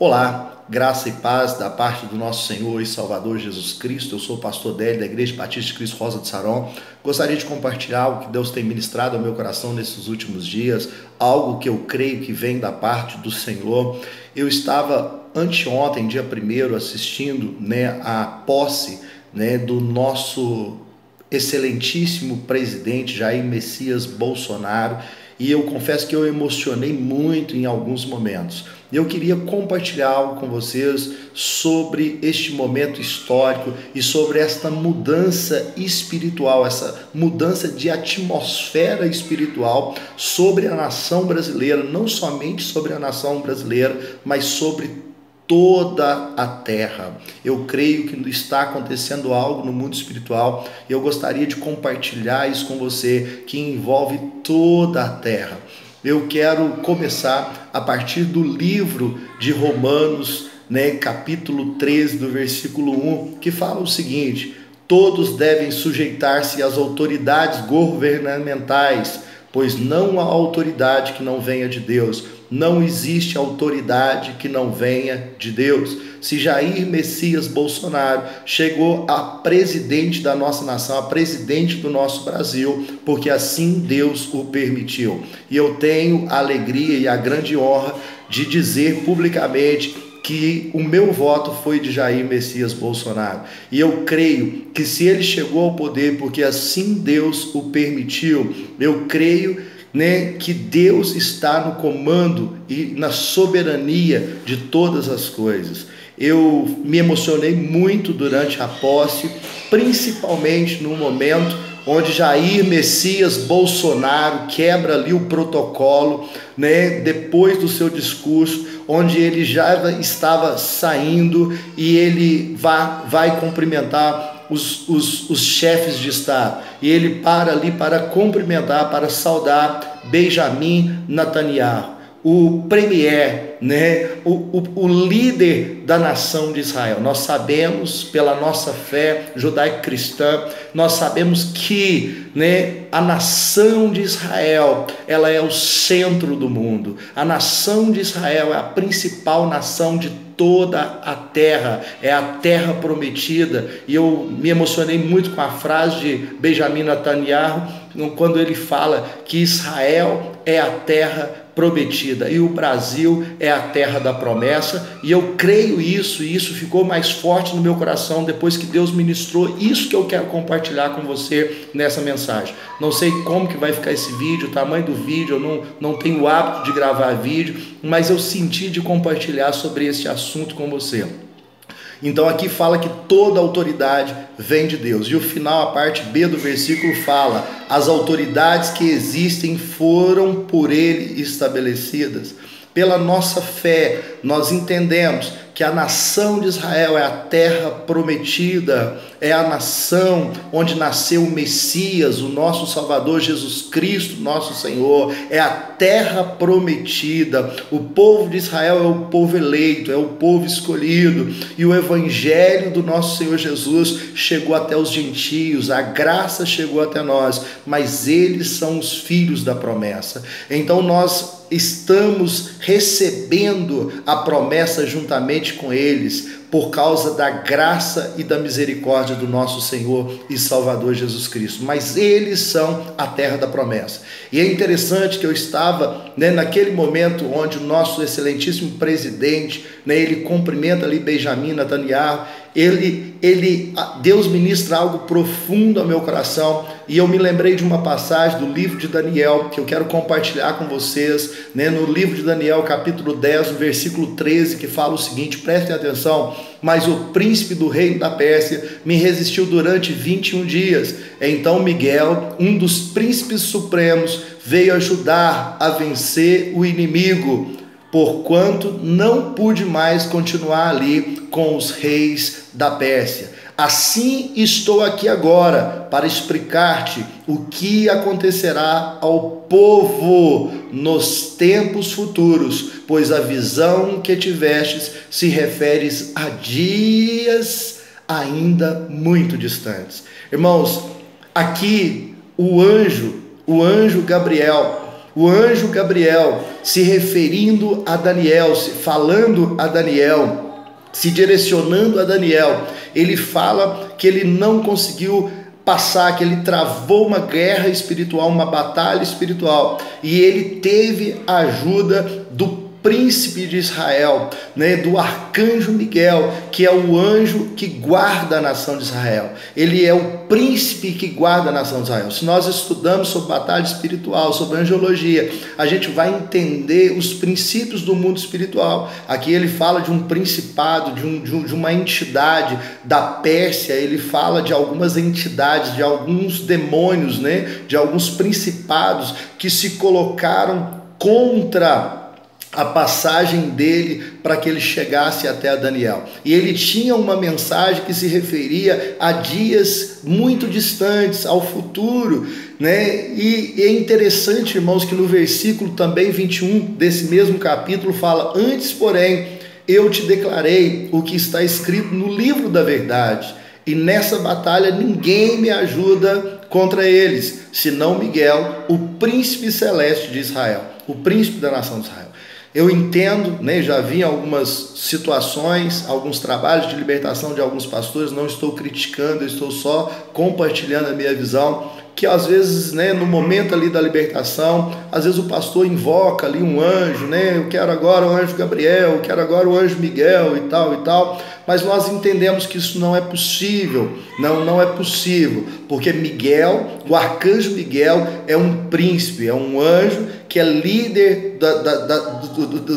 Olá, graça e paz da parte do nosso Senhor e Salvador Jesus Cristo. Eu sou o pastor Délio da Igreja Batista de Cristo Rosa de Saron. Gostaria de compartilhar algo que Deus tem ministrado ao meu coração nesses últimos dias, algo que eu creio que vem da parte do Senhor. Eu estava anteontem, dia 1º, assistindo a posse do nosso excelentíssimo presidente Jair Messias Bolsonaro, e eu confesso que eu emocionei muito em alguns momentos. Eu queria compartilhar algo com vocês sobre este momento histórico e sobre esta mudança espiritual, essa mudança de atmosfera espiritual sobre a nação brasileira, não somente sobre a nação brasileira, mas sobre toda a terra. Eu creio que está acontecendo algo no mundo espiritual e eu gostaria de compartilhar isso com você, que envolve toda a terra. Eu quero começar a partir do livro de Romanos, capítulo 13, do versículo 1, que fala o seguinte: todos devem sujeitar-se às autoridades governamentais, pois não há autoridade que não venha de Deus. Não existe autoridade que não venha de Deus. Se Jair Messias Bolsonaro chegou a presidente da nossa nação, a presidente do nosso Brasil, porque assim Deus o permitiu. E eu tenho a alegria e a grande honra de dizer publicamente que o meu voto foi de Jair Messias Bolsonaro. E eu creio que se ele chegou ao poder porque assim Deus o permitiu, eu creio que Deus está no comando e na soberania de todas as coisas. Eu me emocionei muito durante a posse, principalmente no momento onde Jair Messias Bolsonaro quebra ali o protocolo, depois do seu discurso, onde ele já estava saindo e ele vai cumprimentar os chefes de Estado, e ele para ali para cumprimentar, para saudar Benjamin Netanyahu, o premier, o líder da nação de Israel. Nós sabemos, pela nossa fé judaico-cristã, nós sabemos que a nação de Israel, ela é o centro do mundo. A nação de Israel é a principal nação de toda a terra, é a terra prometida. E eu me emocionei muito com a frase de Benjamin Netanyahu, quando ele fala que Israel é a terra prometida e o Brasil é a terra da promessa. E eu creio isso, e isso ficou mais forte no meu coração depois que Deus ministrou isso que eu quero compartilhar com você nessa mensagem. Não sei como que vai ficar esse vídeo, o tamanho do vídeo, eu não tenho o hábito de gravar vídeo, mas eu senti de compartilhar sobre esse assunto com você. Então aqui fala que toda autoridade vem de Deus. E o final, a parte B do versículo fala: as autoridades que existem foram por ele estabelecidas. Pela nossa fé, nós entendemos que a nação de Israel é a terra prometida, é a nação onde nasceu o Messias, o nosso Salvador Jesus Cristo, nosso Senhor, é a terra prometida. O povo de Israel é o povo eleito, é o povo escolhido, e o evangelho do nosso Senhor Jesus chegou até os gentios, a graça chegou até nós, mas eles são os filhos da promessa. Então nós estamos recebendo a promessa juntamente com eles, por causa da graça e da misericórdia do nosso Senhor e Salvador Jesus Cristo. Mas eles são a terra da promessa. E é interessante que eu estava naquele momento onde o nosso excelentíssimo presidente, ele cumprimenta ali Benjamin Netanyahu. Deus ministra algo profundo ao meu coração, e eu me lembrei de uma passagem do livro de Daniel, que eu quero compartilhar com vocês, no livro de Daniel, capítulo 10, no versículo 13, que fala o seguinte, prestem atenção: mas o príncipe do reino da Pérsia me resistiu durante 21 dias. Então Miguel, um dos príncipes supremos, veio ajudar a vencer o inimigo, porquanto não pude mais continuar ali com os reis da Pérsia. Assim estou aqui agora para explicar-te o que acontecerá ao povo nos tempos futuros, pois a visão que tivestes se refere a dias ainda muito distantes. Irmãos, aqui o anjo Gabriel se referindo a Daniel, falando a Daniel, se direcionando a Daniel. Ele fala que ele não conseguiu passar, que ele travou uma guerra espiritual, uma batalha espiritual, e ele teve a ajuda do príncipe de Israel, né, do arcanjo Miguel, que é o anjo que guarda a nação de Israel. Ele é o príncipe que guarda a nação de Israel. Se nós estudamos sobre batalha espiritual, sobre angiologia, a gente vai entender os princípios do mundo espiritual. Aqui ele fala de um principado, de uma entidade da Pérsia. Ele fala de algumas entidades, de alguns demônios, né, de alguns principados que se colocaram contra a passagem dele para que ele chegasse até a Daniel. E ele tinha uma mensagem que se referia a dias muito distantes, ao futuro, né? E é interessante, irmãos, que no versículo também 21 desse mesmo capítulo fala: antes, porém, eu te declarei o que está escrito no livro da verdade, e nessa batalha ninguém me ajuda contra eles, senão Miguel, o príncipe celeste de Israel, o príncipe da nação de Israel. Eu entendo, né, já vi algumas situações, alguns trabalhos de libertação de alguns pastores, não estou criticando, eu estou só compartilhando a minha visão, que às vezes, né, no momento ali da libertação, às vezes o pastor invoca ali um anjo, né, eu quero agora o anjo Gabriel, eu quero agora o anjo Miguel e tal, mas nós entendemos que isso não é possível, não é possível, porque Miguel, o arcanjo Miguel, é um príncipe, é um anjo que é líder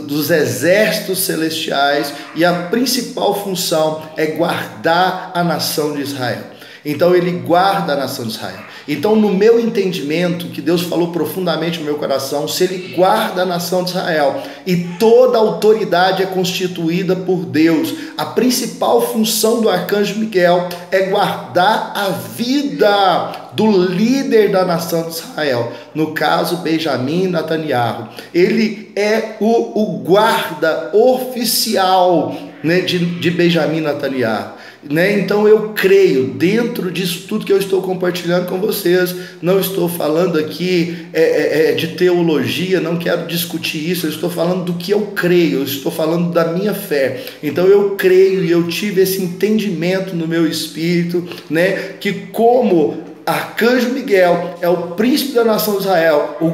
dos exércitos celestiais, e a principal função é guardar a nação de Israel. Então ele guarda a nação de Israel. Então, no meu entendimento, que Deus falou profundamente no meu coração, se ele guarda a nação de Israel e toda a autoridade é constituída por Deus, a principal função do arcanjo Miguel é guardar a vida do líder da nação de Israel, no caso Benjamim Netanyahu. Ele é o guarda oficial, né, de Benjamim Netanyahu. Né? Então eu creio, dentro disso tudo que eu estou compartilhando com vocês, não estou falando aqui de teologia, não quero discutir isso, eu estou falando do que eu creio, eu estou falando da minha fé. Então eu creio, e eu tive esse entendimento no meu espírito, né, que como arcanjo Miguel é o príncipe da nação de Israel, o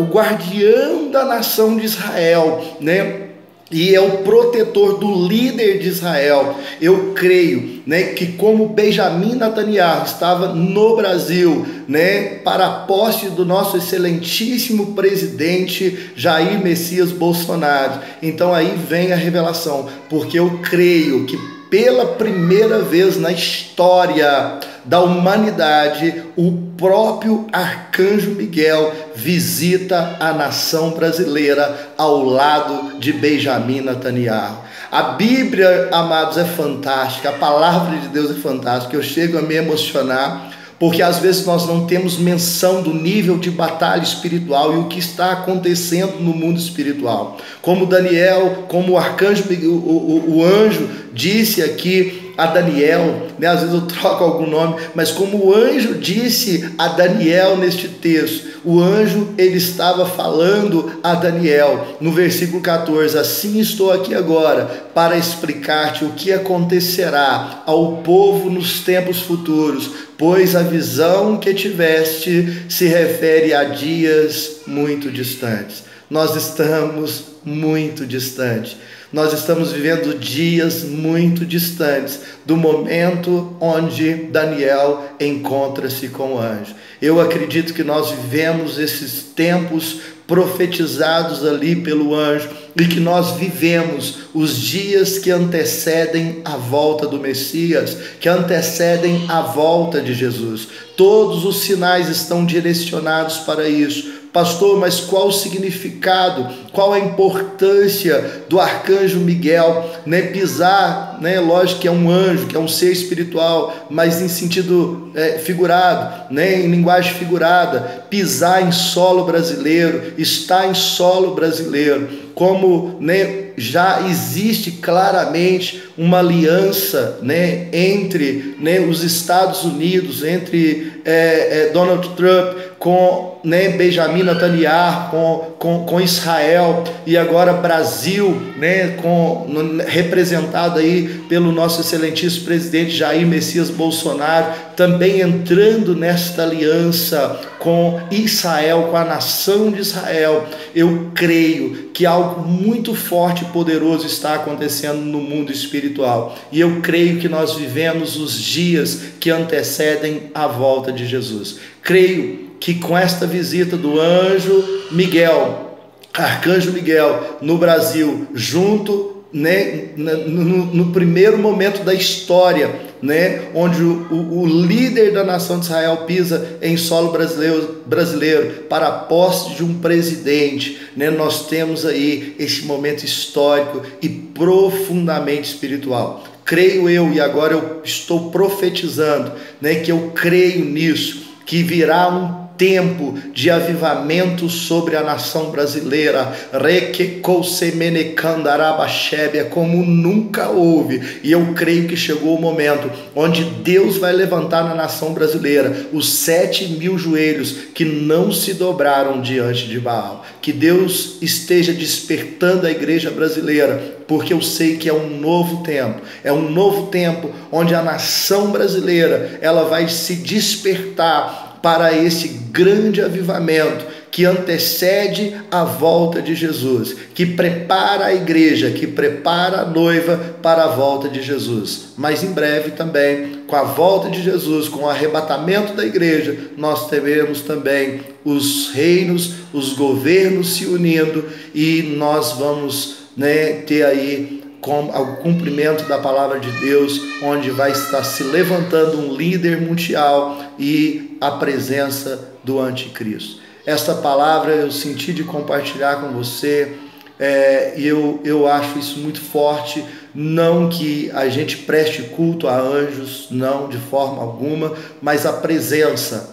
guardião da nação de Israel, né, e é o protetor do líder de Israel, eu creio, né, que como Benjamim Netanyahu estava no Brasil, né, para a posse do nosso excelentíssimo presidente Jair Messias Bolsonaro, então aí vem a revelação, porque eu creio que pela primeira vez na história da humanidade, o próprio arcanjo Miguel visita a nação brasileira ao lado de Benjamim Netanyahu. A Bíblia, amados, é fantástica, a palavra de Deus é fantástica, eu chego a me emocionar, porque às vezes nós não temos menção do nível de batalha espiritual e o que está acontecendo no mundo espiritual. Como Daniel, como o arcanjo, o anjo disse aqui a Daniel, né? Às vezes eu troco algum nome, mas como o anjo disse a Daniel neste texto, o anjo, ele estava falando a Daniel no versículo 14, assim estou aqui agora para explicar-te o que acontecerá ao povo nos tempos futuros, pois a visão que tiveste se refere a dias muito distantes. Nós estamos muito distantes. Nós estamos vivendo dias muito distantes do momento onde Daniel encontra-se com o anjo. Eu acredito que nós vivemos esses tempos profetizados ali pelo anjo e que nós vivemos os dias que antecedem a volta do Messias, que antecedem a volta de Jesus. Todos os sinais estão direcionados para isso. Pastor, mas qual o significado, qual a importância do arcanjo Miguel, né, pisar, né, lógico que é um anjo, que é um ser espiritual, mas em sentido figurado, né, em linguagem figurada, pisar em solo brasileiro, estar em solo brasileiro, como, né, já existe claramente uma aliança, né, entre, né, os Estados Unidos, entre Donald Trump com, né, Benjamin Netanyahu, com Israel, e agora Brasil, né, representado aí pelo nosso excelentíssimo presidente Jair Messias Bolsonaro, também entrando nesta aliança com Israel, com a nação de Israel. Eu creio que algo muito forte e poderoso está acontecendo no mundo espiritual, e eu creio que nós vivemos os dias que antecedem a volta de Jesus. Creio que com esta visita do arcanjo Miguel no Brasil, junto, né, no primeiro momento da história, né, onde o líder da nação de Israel pisa em solo brasileiro para a posse de um presidente, né, nós temos aí este momento histórico e profundamente espiritual. Creio eu, e agora eu estou profetizando, né, que eu creio nisso, que virá um tempo de avivamento sobre a nação brasileira, como nunca houve, e eu creio que chegou o momento onde Deus vai levantar na nação brasileira os 7.000 joelhos que não se dobraram diante de Baal. Que Deus esteja despertando a igreja brasileira, porque eu sei que é um novo tempo onde a nação brasileira ela vai se despertar para esse grande avivamento que antecede a volta de Jesus, que prepara a igreja, que prepara a noiva para a volta de Jesus. Mas em breve também, com a volta de Jesus, com o arrebatamento da igreja, nós teremos também os reinos, os governos se unindo, e nós vamos, né, ter aí com o cumprimento da palavra de Deus, onde vai estar se levantando um líder mundial e a presença do anticristo. Esta palavra eu senti de compartilhar com você, e eu acho isso muito forte. Não que a gente preste culto a anjos, não, de forma alguma, mas a presença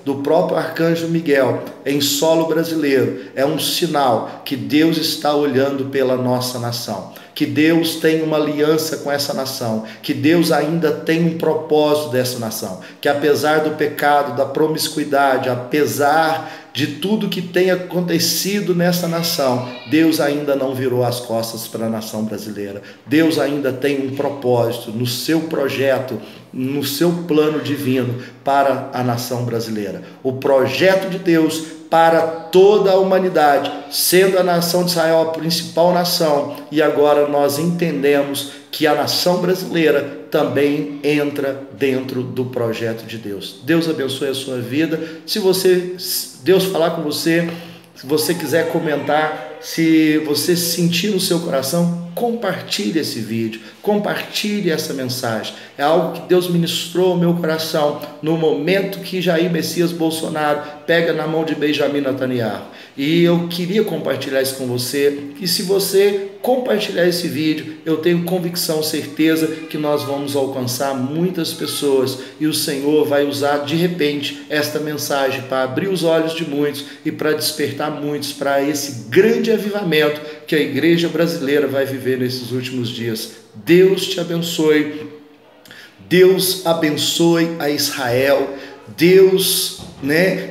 do próprio arcanjo Miguel em solo brasileiro é um sinal que Deus está olhando pela nossa nação, que Deus tem uma aliança com essa nação, que Deus ainda tem um propósito dessa nação, que apesar do pecado, da promiscuidade, apesar de tudo que tem acontecido nessa nação, Deus ainda não virou as costas para a nação brasileira. Deus ainda tem um propósito no seu projeto, no seu plano divino para a nação brasileira. O projeto de Deus para toda a humanidade, sendo a nação de Israel a principal nação, e agora nós entendemos que a nação brasileira também entra dentro do projeto de Deus. Deus abençoe a sua vida. Se Deus falar com você, se você quiser comentar, se você sentir no seu coração, compartilhe esse vídeo, compartilhe essa mensagem. É algo que Deus ministrou ao meu coração no momento que Jair Messias Bolsonaro pega na mão de Benjamin Netanyahu. E eu queria compartilhar isso com você. E se você compartilhar esse vídeo, eu tenho convicção, certeza que nós vamos alcançar muitas pessoas, e o Senhor vai usar de repente esta mensagem para abrir os olhos de muitos e para despertar muitos para esse grande avivamento que a igreja brasileira vai viver nesses últimos dias. Deus te abençoe. Deus abençoe a Israel. Deus,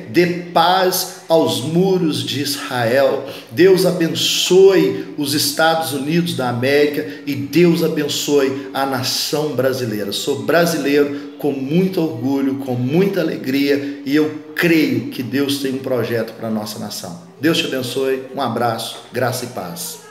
dê paz aos muros de Israel. Deus abençoe os Estados Unidos da América, e Deus abençoe a nação brasileira. Sou brasileiro com muito orgulho, com muita alegria, e eu creio que Deus tem um projeto para a nossa nação. Deus te abençoe, um abraço, graça e paz.